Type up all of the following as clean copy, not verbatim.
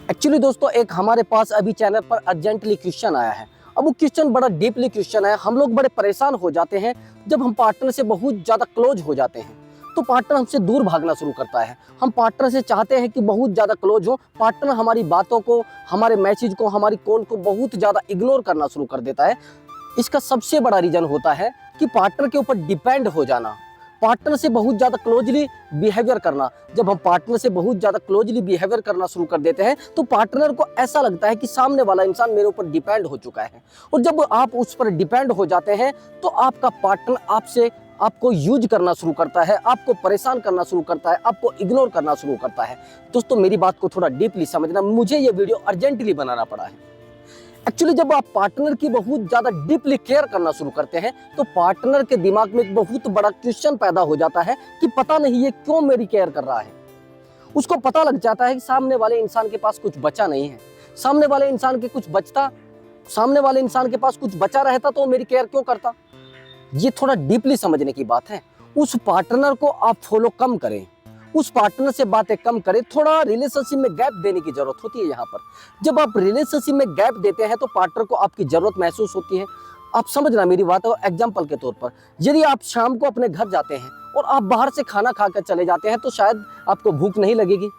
Actually दोस्तों एक हमारे पास अभी चैनल पर अर्जेंटली क्वेश्चन आया है। अब वो क्वेश्चन बड़ा डीपली क्वेश्चन है। हम लोग बड़े परेशान हो जाते हैं जब हम पार्टनर से बहुत ज़्यादा क्लोज हो जाते हैं तो पार्टनर हमसे दूर भागना शुरू करता है। हम पार्टनर से चाहते हैं कि बहुत ज़्यादा क्लोज हो, पार्टनर हमारी बातों को, हमारे मैसेज को, हमारी कॉल को बहुत ज़्यादा इग्नोर करना शुरू कर देता है। इसका सबसे बड़ा रीज़न होता है कि पार्टनर के ऊपर डिपेंड हो जाना, पार्टनर से बहुत ज़्यादा क्लोजली बिहेवियर करना। जब हम पार्टनर से बहुत ज़्यादा क्लोजली बिहेवियर करना शुरू कर देते हैं तो पार्टनर को ऐसा लगता है कि सामने वाला इंसान मेरे ऊपर डिपेंड हो चुका है। और जब आप उस पर डिपेंड हो जाते हैं तो आपका पार्टनर आपको यूज करना शुरू करता है, आपको परेशान करना शुरू करता है, आपको इग्नोर करना शुरू करता है। दोस्तों मेरी बात को थोड़ा डीपली समझना, मुझे ये वीडियो अर्जेंटली बनाना पड़ा है। एक्चुअली जब आप पार्टनर की बहुत ज्यादा डीपली केयर करना शुरू करते हैं तो पार्टनर के दिमाग में एक बहुत बड़ा क्वेश्चन पैदा हो जाता है कि पता नहीं ये क्यों मेरी केयर कर रहा है। उसको पता लग जाता है कि सामने वाले इंसान के पास कुछ बचा नहीं है, सामने वाले इंसान के पास कुछ बचा रहता तो मेरी केयर क्यों करता। ये थोड़ा डीपली समझने की बात है। उस पार्टनर को आप फॉलो कम करें, उस पार्टनर से बातें कम करें, थोड़ा रिलेशनशिप में गैप देने की जरूरत होती है। यहाँ पर जब आप रिलेशनशिप में गैप देते हैं तो पार्टनर को आपकी जरूरत महसूस होती है। आप समझना मेरी बात है। एग्जाम्पल के तौर पर यदि आप शाम को अपने घर जाते हैं और आप बाहर से खाना खाकर चले जाते हैं तो शायद आपको भूख नहीं लगेगी,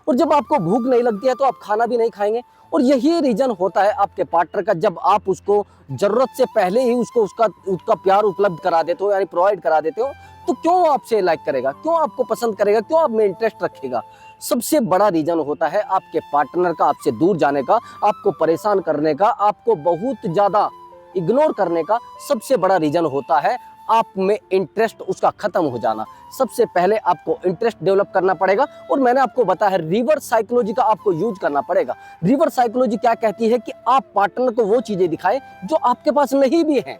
और जब आपको भूख नहीं लगती है तो आप खाना भी नहीं खाएंगे। और यही रीजन होता है आपके पार्टनर का। जब आप उसको जरूरत से पहले ही उसका प्यार उपलब्ध करा देते हो, यानी प्रोवाइड करा देते हो, तो क्यों आपसे लाइक करेगा, क्यों आपको पसंद करेगा, क्यों आप में इंटरेस्ट रखेगा। सबसे बड़ा रीजन होता है आपके पार्टनर का आपसे दूर जाने का, आपको परेशान करने का, आपको बहुत ज्यादा इग्नोर करने का। सबसे बड़ा रीजन होता है आप में इंटरेस्ट उसका खत्म हो जाना। सबसे पहले आपको इंटरेस्ट डेवलप करना पड़ेगा, और मैंने आपको बताया है रिवर्स साइकोलॉजी का आपको यूज करना पड़ेगा। रिवर्स साइकोलॉजी क्या कहती है कि आप पार्टनर को वो चीजें दिखाएं जो आपके पास नहीं भी हैं।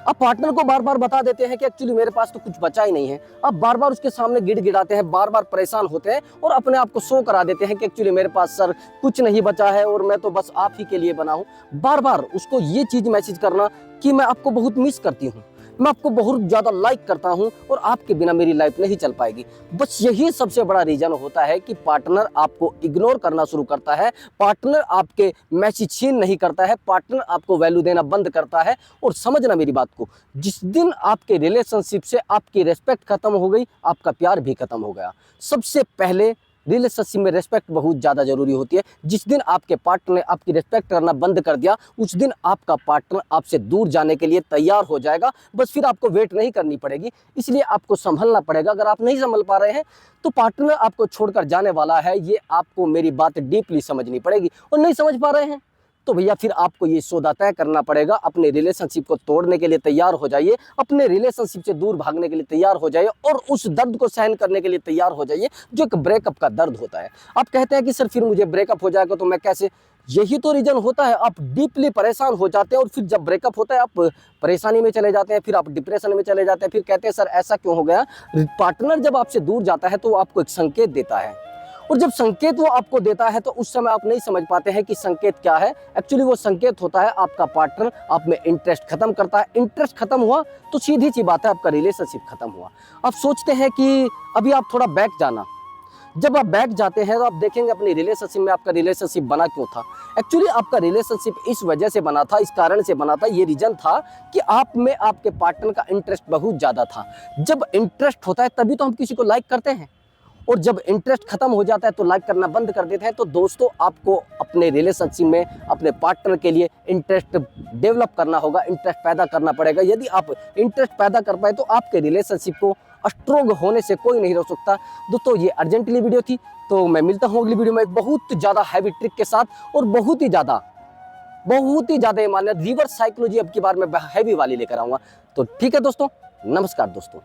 आप पार्टनर को बार बार बता देते हैं कि एक्चुअली मेरे पास तो कुछ बचा ही नहीं है। आप बार बार उसके सामने गिड़गिड़ाते हैं, बार बार परेशान होते हैं और अपने आप को शो करा देते हैं कि एक्चुअली मेरे पास सर कुछ नहीं बचा है और मैं तो बस आप ही के लिए बना हूं। बार बार उसको ये चीज मैसेज करना कि मैं आपको बहुत मिस करती हूँ, मैं आपको बहुत ज्यादा लाइक करता हूं और आपके बिना मेरी लाइफ नहीं चल पाएगी। बस यही सबसे बड़ा रीजन होता है कि पार्टनर आपको इग्नोर करना शुरू करता है, पार्टनर आपके मैसेज छीन नहीं करता है, पार्टनर आपको वैल्यू देना बंद करता है। और समझना मेरी बात को, जिस दिन आपके रिलेशनशिप से आपकी रेस्पेक्ट खत्म हो गई, आपका प्यार भी खत्म हो गया। सबसे पहले रिलेशनशिप में रेस्पेक्ट बहुत ज़्यादा जरूरी होती है। जिस दिन आपके पार्टनर ने आपकी रेस्पेक्ट करना बंद कर दिया, उस दिन आपका पार्टनर आपसे दूर जाने के लिए तैयार हो जाएगा। बस फिर आपको वेट नहीं करनी पड़ेगी, इसलिए आपको संभलना पड़ेगा। अगर आप नहीं संभल पा रहे हैं तो पार्टनर आपको छोड़कर जाने वाला है, ये आपको मेरी बात डीपली समझनी पड़ेगी। और नहीं समझ पा रहे हैं तो भैया फिर आपको ये सौदा तय करना पड़ेगा। अपने रिलेशनशिप को तोड़ने के लिए तैयार हो जाइए, अपने रिलेशनशिप से दूर भागने के लिए तैयार हो जाइए और उस दर्द को सहन करने के लिए तैयार हो जाइए जो एक ब्रेकअप का दर्द होता है। आप कहते हैं कि सर फिर मुझे ब्रेकअप हो जाएगा तो मैं कैसे, यही तो रीजन होता है। आप डीपली परेशान हो जाते हैं और फिर जब ब्रेकअप होता है आप परेशानी में चले जाते हैं, फिर आप डिप्रेशन में चले जाते हैं, फिर कहते हैं सर ऐसा क्यों हो गया। पार्टनर जब आपसे दूर जाता है तो वो आपको एक संकेत देता है, और जब संकेत वो आपको देता है तो उस समय आप नहीं समझ पाते हैं कि संकेत क्या है। एक्चुअली वो संकेत होता है आपका पार्टनर आप में इंटरेस्ट खत्म करता है। इंटरेस्ट खत्म हुआ तो सीधी सी बात है आपका रिलेशनशिप खत्म हुआ। आप सोचते हैं कि अभी आप थोड़ा बैक जाना, जब आप बैक जाते हैं तो आप देखेंगे अपनी रिलेशनशिप में आपका रिलेशनशिप बना क्यों था। एक्चुअली आपका रिलेशनशिप इस वजह से बना था, इस कारण से बना था, ये रीजन था कि आप में आपके पार्टनर का इंटरेस्ट बहुत ज़्यादा था। जब इंटरेस्ट होता है तभी तो हम किसी को लाइक करते हैं, और जब इंटरेस्ट खत्म हो जाता है तो लाइक करना बंद कर देते हैं। तो दोस्तों आपको अपने रिलेशनशिप में अपने पार्टनर के लिए इंटरेस्ट डेवलप करना होगा, इंटरेस्ट पैदा करना पड़ेगा। यदि आप इंटरेस्ट पैदा कर पाए तो आपके रिलेशनशिप को स्ट्रोंग होने से कोई नहीं रोक सकता। दोस्तों ये अर्जेंटली वीडियो थी, तो मैं मिलता हूँ अगली वीडियो में एक बहुत ज़्यादा हैवी ट्रिक के साथ, और बहुत ही ज़्यादा ये मान लिया रिवर्स साइकोलॉजी अब की बार मैं हैवी वाली लेकर आऊँगा। तो ठीक है दोस्तों, नमस्कार दोस्तों।